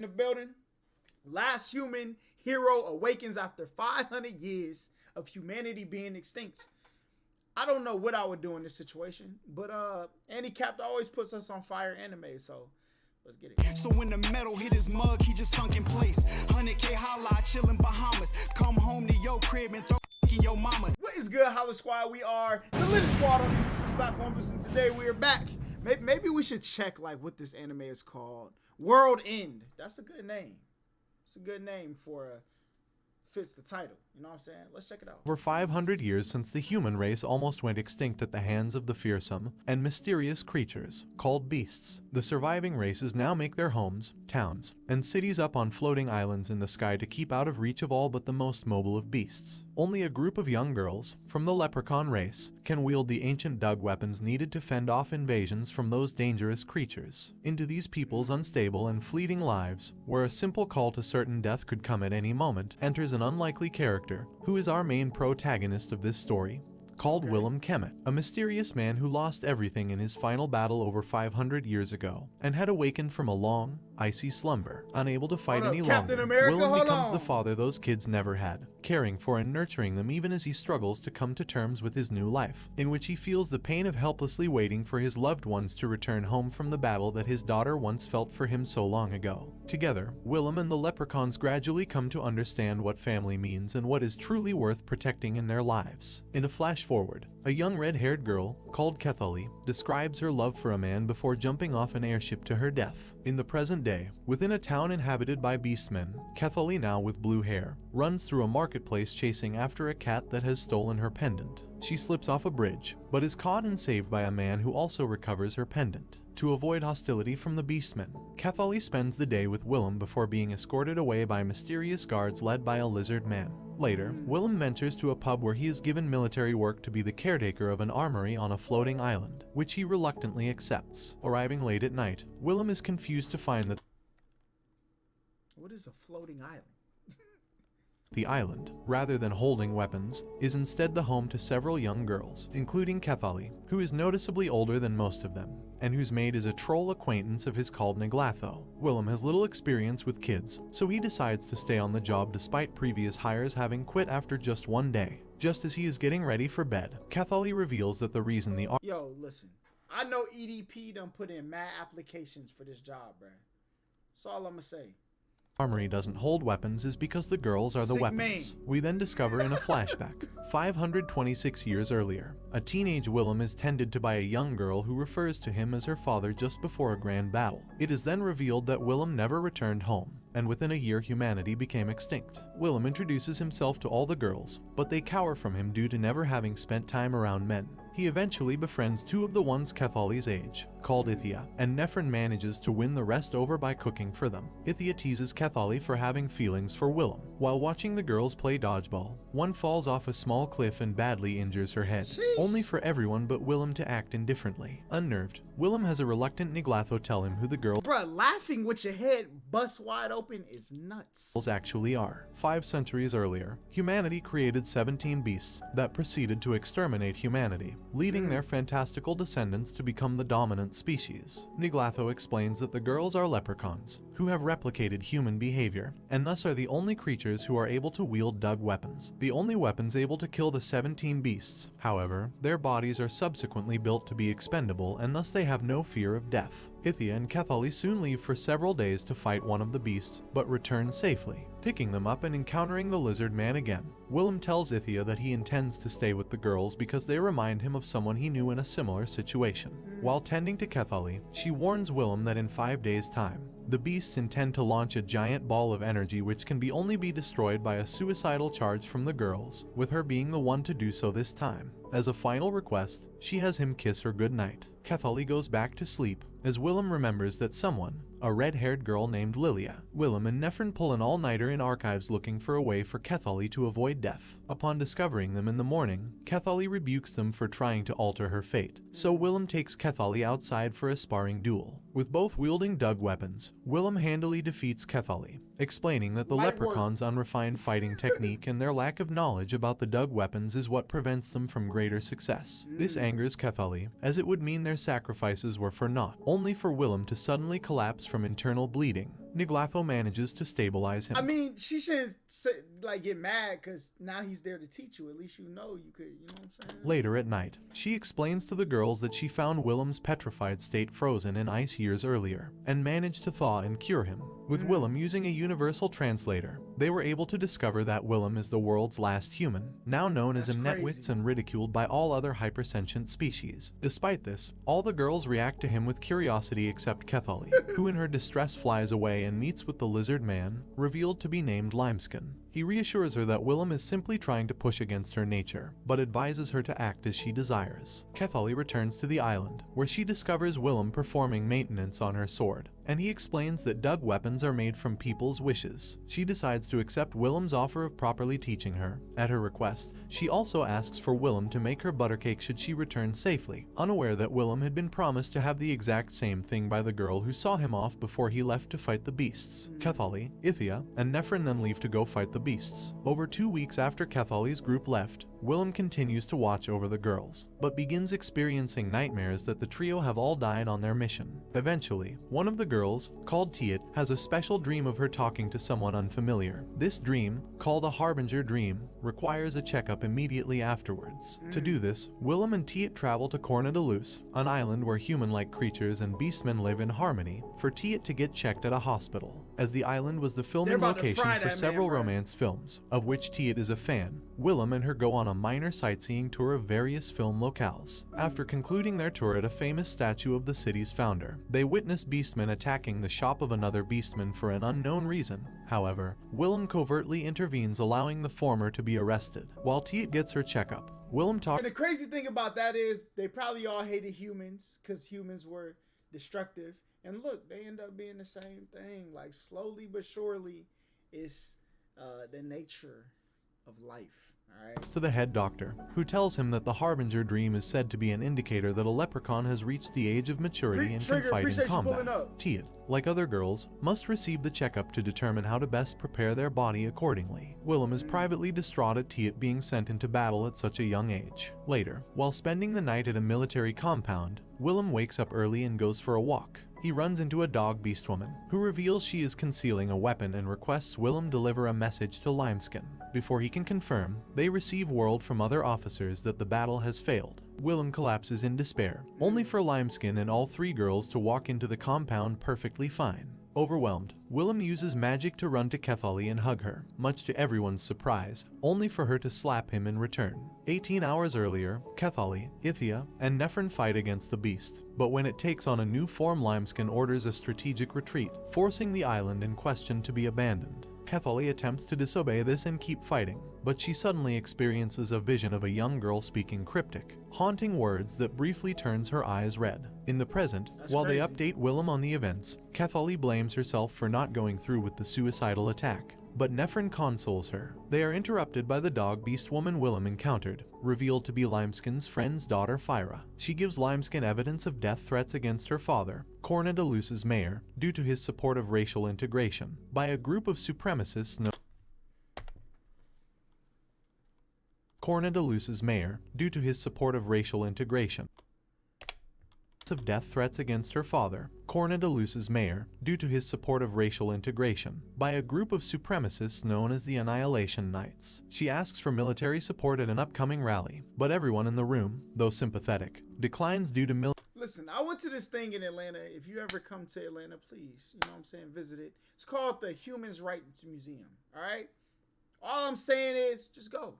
In the building. Last human hero awakens after 500 years of humanity being extinct. I don't know what I would do in this situation, but Handicapped always puts us on fire anime, so let's get it. So when the metal hit his mug, he just sunk in place. 100K Holla, chillin' Bahamas. Come home to your crib and throw in your mama. What is good, HollaSquad? We are the latest squad on the YouTube platform. Listen, today we are back. Maybe we should check like what this anime is called. WorldEnd. That's a good name. It's a good name for fits the title. You know what I'm saying? Let's check it out. For 500 years since the human race almost went extinct at the hands of the fearsome and mysterious creatures called beasts, the surviving races now make their homes, towns, and cities up on floating islands in the sky to keep out of reach of all but the most mobile of beasts. Only a group of young girls from the leprechaun race can wield the ancient dug weapons needed to fend off invasions from those dangerous creatures. Into these people's unstable and fleeting lives, where a simple call to certain death could come at any moment, enters an unlikely character who is our main protagonist of this story, called Willem Kemet, a mysterious man who lost everything in his final battle over 500 years ago and had awakened from a long, icy slumber. Unable to fight any longer, Willem becomes the father those kids never had, caring for and nurturing them even as he struggles to come to terms with his new life, in which he feels the pain of helplessly waiting for his loved ones to return home from the battle that his daughter once felt for him so long ago. Together, Willem and the leprechauns gradually come to understand what family means and what is truly worth protecting in their lives. In a flash forward, a young red-haired girl, called Kethalli, describes her love for a man before jumping off an airship to her death. In the present day, within a town inhabited by beastmen, Kethalli, now with blue hair, runs through a marketplace chasing after a cat that has stolen her pendant. She slips off a bridge, but is caught and saved by a man who also recovers her pendant. To avoid hostility from the beastmen, Kethalli spends the day with Willem before being escorted away by mysterious guards led by a lizard man. Later, Willem ventures to a pub where he is given military work to be the caretaker of an armory on a floating island, which he reluctantly accepts. Arriving late at night, Willem is confused to find that What is a floating island? the island, rather than holding weapons, is instead the home to several young girls, including Kethalli, who is noticeably older than most of them, and whose maid is a troll acquaintance of his called Niglatho. Willem has little experience with kids, so he decides to stay on the job despite previous hires having quit after just one day. Just as he is getting ready for bed, Kethalli reveals that the reason the Yo, listen. I know EDP done put in mad applications for this job, bruh. That's all I'ma say. armory doesn't hold weapons is because the girls are the weapons. We then discover in a flashback, 526 years earlier, a teenage Willem is tended to by a young girl who refers to him as her father just before a grand battle. It is then revealed that Willem never returned home, and within a year humanity became extinct. Willem introduces himself to all the girls, but they cower from him due to never having spent time around men. He eventually befriends two of the ones Kethalli's age, called Ithia, and Nephrin manages to win the rest over by cooking for them. Ithia teases Kethalli for having feelings for Willem. While watching the girls play dodgeball, one falls off a small cliff and badly injures her head, only for everyone but Willem to act indifferently. Unnerved, Willem has a reluctant Niglatho tell him who the girls laughing with your head bust wide open is nuts. Actually are. 5 centuries earlier, humanity created 17 beasts that proceeded to exterminate humanity, leading their fantastical descendants to become the dominant species. Niglatho explains that the girls are leprechauns, who have replicated human behavior, and thus are the only creatures who are able to wield dug weapons. The only weapons able to kill the 17 beasts. However, their bodies are subsequently built to be expendable, and thus they have no fear of death. Ithia and Kethalli soon leave for several days to fight one of the beasts, but return safely, picking them up and encountering the lizard man again. Willem tells Ithia that he intends to stay with the girls because they remind him of someone he knew in a similar situation. While tending to Kethalli, she warns Willem that in 5 days' time, the beasts intend to launch a giant ball of energy which can only be destroyed by a suicidal charge from the girls, with her being the one to do so this time. As a final request, she has him kiss her goodnight. Kethalli goes back to sleep, as Willem remembers that someone, a red-haired girl named Lilia. Willem and Nephrin pull an all-nighter in archives looking for a way for Kethalli to avoid death. Upon discovering them in the morning, Kethalli rebukes them for trying to alter her fate, so Willem takes Kethalli outside for a sparring duel. With both wielding dug weapons, Willem handily defeats Kethalli, explaining that the leprechauns' unrefined fighting technique and their lack of knowledge about the dug weapons is what prevents them from greater success. This angers Kethalli, as it would mean their sacrifices were for naught, only for Willem to suddenly collapse from internal bleeding. Niglafo manages to stabilize him. I mean, she shouldn't like get mad because now he's there to teach you. At least you know you could, you know what I'm saying? Later at night, she explains to the girls that she found Willem's petrified state frozen in ice years earlier and managed to thaw and cure him. With Willem using a universal translator, they were able to discover that Willem is the world's last human, now known as a netwits and ridiculed by all other hypersentient species. Despite this, all the girls react to him with curiosity except Kethali, who in her distress flies away and meets with the lizard man, revealed to be named Limeskin. He reassures her that Willem is simply trying to push against her nature, but advises her to act as she desires. Kethali returns to the island, where she discovers Willem performing maintenance on her sword, and he explains that dug weapons are made from people's wishes. She decides to accept Willem's offer of properly teaching her. At her request, she also asks for Willem to make her buttercake should she return safely, unaware that Willem had been promised to have the exact same thing by the girl who saw him off before he left to fight the beasts. Kethali, Ithia, and Nephrin then leave to go fight the beasts. Over 2 weeks after Kethali's group left, Willem continues to watch over the girls, but begins experiencing nightmares that the trio have all died on their mission. Eventually, one of the girls, called Tiet, has a special dream of her talking to someone unfamiliar. This dream, called a harbinger dream, requires a checkup immediately afterwards. To do this, Willem and Tiet travel to Corna de Luz, an island where human-like creatures and beastmen live in harmony, for Tiet to get checked at a hospital. As the island was the filming location for several romance films, of which Tiet is a fan, Willem and her go on a minor sightseeing tour of various film locales. After concluding their tour at a famous statue of the city's founder, they witness beastmen attacking the shop of another beastman for an unknown reason. However, Willem covertly intervenes, allowing the former to be arrested. While Tiet gets her checkup, Willem talks. And the crazy thing about that is they probably all hated humans because humans were destructive. And look, they end up being the same thing. Like slowly but surely, it's the nature of life. Alright. To the head doctor, who tells him that the harbinger dream is said to be an indicator that a leprechaun has reached the age of maturity and can fight in combat. Tiet, like other girls, must receive the checkup to determine how to best prepare their body accordingly. Willem is privately distraught at Tiet being sent into battle at such a young age. Later, while spending the night at a military compound, Willem wakes up early and goes for a walk. He runs into a dog beast woman, who reveals she is concealing a weapon and requests Willem deliver a message to Limeskin. Before he can confirm, they receive word from other officers that the battle has failed. Willem collapses in despair, only for Limeskin and all 3 girls to walk into the compound perfectly fine. Overwhelmed, Willem uses magic to run to Kethali and hug her, much to everyone's surprise, only for her to slap him in return. 18 hours earlier, Kethali, Ithia, and Nephrin fight against the beast, but when it takes on a new form, Limeskin orders a strategic retreat, forcing the island in question to be abandoned. Kethali attempts to disobey this and keep fighting, but she suddenly experiences a vision of a young girl speaking cryptic, haunting words that briefly turns her eyes red. In the present, while they update Willem on the events, Kethali blames herself for not going through with the suicidal attack, but Nephrin consoles her. They are interrupted by the dog beast woman Willem encountered, revealed to be Limeskin's friend's daughter Fyra. She gives Limeskin evidence of death threats against her father, Corna de Luz's mayor, due to his support of racial integration, by a group of supremacists known Corna de Luz's mayor, due to his support of racial integration. Of death threats against her father, Corna de Luz's mayor, due to his support of racial integration, by a group of supremacists known as the Annihilation Knights. She asks for military support at an upcoming rally, but everyone in the room, though sympathetic, declines due to Listen, I went to this thing in Atlanta. If you ever come to Atlanta, please, you know what I'm saying, visit it. It's called the Humans' Rights Museum, all right? All I'm saying is just go,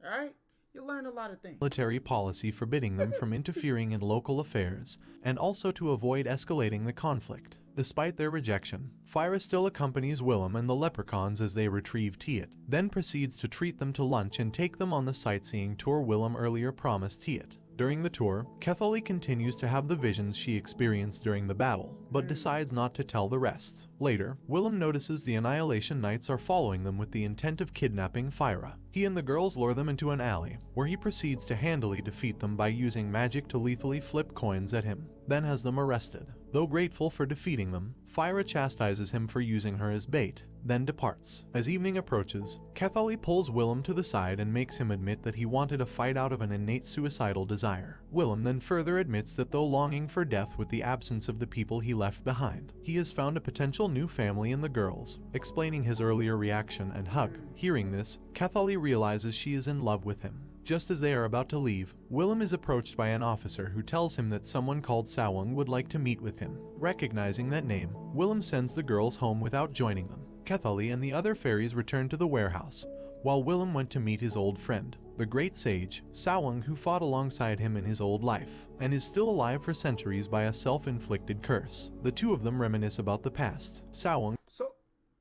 all right? You'll learn a lot of things. Military policy forbidding them from interfering in local affairs, and also to avoid escalating the conflict. Despite their rejection, Fyra still accompanies Willem and the leprechauns as they retrieve Tiet, then proceeds to treat them to lunch and take them on the sightseeing tour Willem earlier promised Tiet. During the tour, Kethali continues to have the visions she experienced during the battle, but decides not to tell the rest. Later, Willem notices the Annihilation Knights are following them with the intent of kidnapping Fyra. He and the girls lure them into an alley, where he proceeds to handily defeat them by using magic to lethally flip coins at him, then has them arrested. Though grateful for defeating them, Fyra chastises him for using her as bait, then departs. As evening approaches, Kethalli pulls Willem to the side and makes him admit that he wanted a fight out of an innate suicidal desire. Willem then further admits that though longing for death with the absence of the people he left behind, he has found a potential new family in the girls, explaining his earlier reaction and hug. Hearing this, Kethalli realizes she is in love with him. Just as they are about to leave, Willem is approached by an officer who tells him that someone called Sawang would like to meet with him. Recognizing that name, Willem sends the girls home without joining them. Kethalli and the other fairies return to the warehouse, while Willem went to meet his old friend, the great sage, Sawang, who fought alongside him in his old life, and is still alive for centuries by a self-inflicted curse. The two of them reminisce about the past. Sawang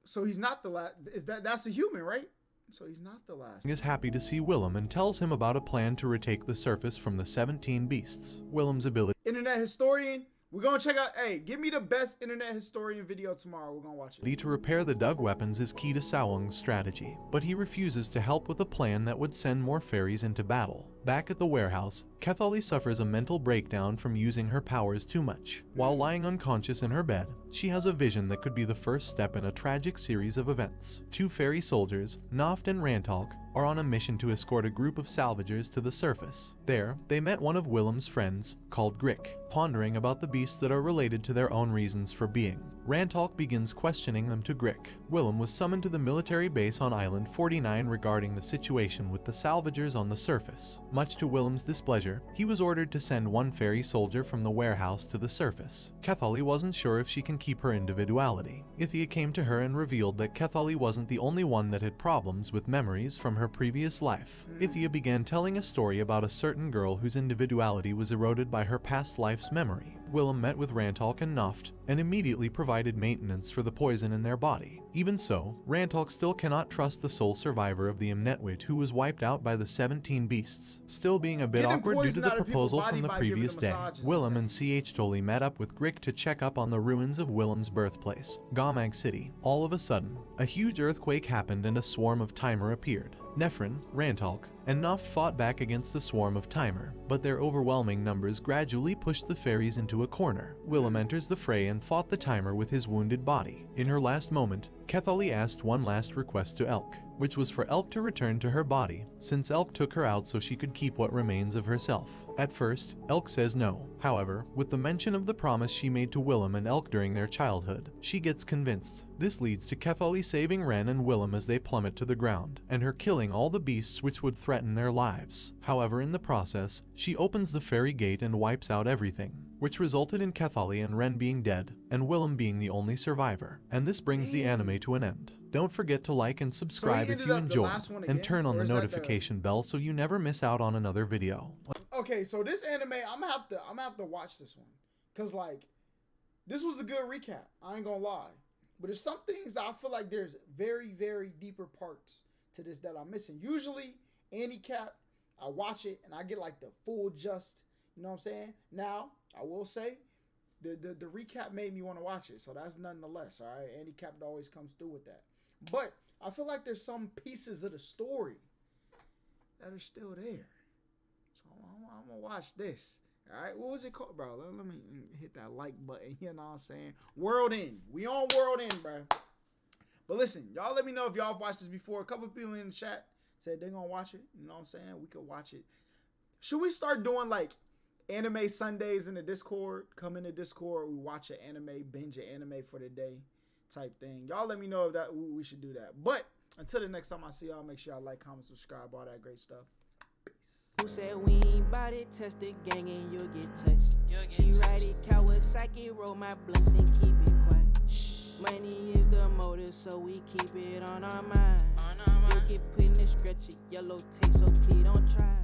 So he's not the last. That's a human, right? So he's not the last. Is happy to see Willem and tells him about a plan to retake the surface from the 17 beasts. Willem's ability. Internet historian, we're gonna check out. Hey, give me the best internet historian video tomorrow. We're gonna watch it. To repair the dug weapons is key to Sawang's strategy, but he refuses to help with a plan that would send more fairies into battle. Back at the warehouse, Kethalli suffers a mental breakdown from using her powers too much. While lying unconscious in her bed, she has a vision that could be the first step in a tragic series of events. Two fairy soldiers, Noft and Rantalk, are on a mission to escort a group of salvagers to the surface. There, they met one of Willem's friends, called Grick, pondering about the beasts that are related to their own reasons for being. Rantalk begins questioning them to Grick. Willem was summoned to the military base on Island 49 regarding the situation with the salvagers on the surface. Much to Willem's displeasure, he was ordered to send one fairy soldier from the warehouse to the surface. Kethalli wasn't sure if she can keep her individuality. Ithia came to her and revealed that Kethalli wasn't the only one that had problems with memories from her previous life. Ithia began telling a story about a certain girl whose individuality was eroded by her past life's memory. Willem met with Rantalk and Noft and immediately provided maintenance for the poison in their body. Even so, Rantalk still cannot trust the sole survivor of the Imnetwit who was wiped out by the 17 beasts. Still being a bit awkward due to the proposal from the previous day, Willem and CH Tolly met up with Grick to check up on the ruins of Willem's birthplace, Gomag City. All of a sudden, a huge earthquake happened and a swarm of Timer appeared. Nefrin, Rantalk, and Noft fought back against the swarm of Timer, but their overwhelming numbers gradually pushed the fairies into a corner. Willem enters the fray and fought the Timer with his wounded body. In her last moment, Kethalli asked one last request to Elk, which was for Elk to return to her body, since Elk took her out so she could keep what remains of herself. At first, Elk says no. However, with the mention of the promise she made to Willem and Elk during their childhood, she gets convinced. This leads to Kethalli saving Ren and Willem as they plummet to the ground, and her killing all the beasts which would threaten their lives. However, in the process, she opens the fairy gate and wipes out everything, which resulted in Kethalli and Ren being dead, and Willem being the only survivor. And this brings the anime to an end. Don't forget to like and subscribe if you enjoy, and turn on the notification bell so you never miss out on another video. Okay, so this anime, I'm gonna have to watch this one, cause like, this was a good recap. I ain't gonna lie, but there's some things I feel like there's very, very deeper parts to this that I'm missing. Usually, any cap, I watch it and I get like the full just, you know what I'm saying? Now, I will say, the recap made me want to watch it, so that's nonetheless, all right? Andy Cap always comes through with that. But I feel like there's some pieces of the story that are still there. So I'm going to watch this. All right, what was it called, bro? Let me hit that like button, you know what I'm saying? WorldEnd. We on WorldEnd, bro. But listen, y'all let me know if y'all have watched this before. A couple people in the chat said they're going to watch it. You know what I'm saying? We could watch it. Should we start doing like anime Sundays in the Discord? Come in the Discord, we watch an anime, binge an anime for the day type thing. Y'all let me know if that we should do that. But until the next time I see y'all, make sure y'all like, comment, subscribe, all that great stuff. Peace. Who said we ain't bout it? Test the gang and you'll get touched. She ride it, Kawasaki, roll my blinks and keep it quiet. Money is the motive, so we keep it on our mind. You get put in the stretcher, yellow tape, so please don't try.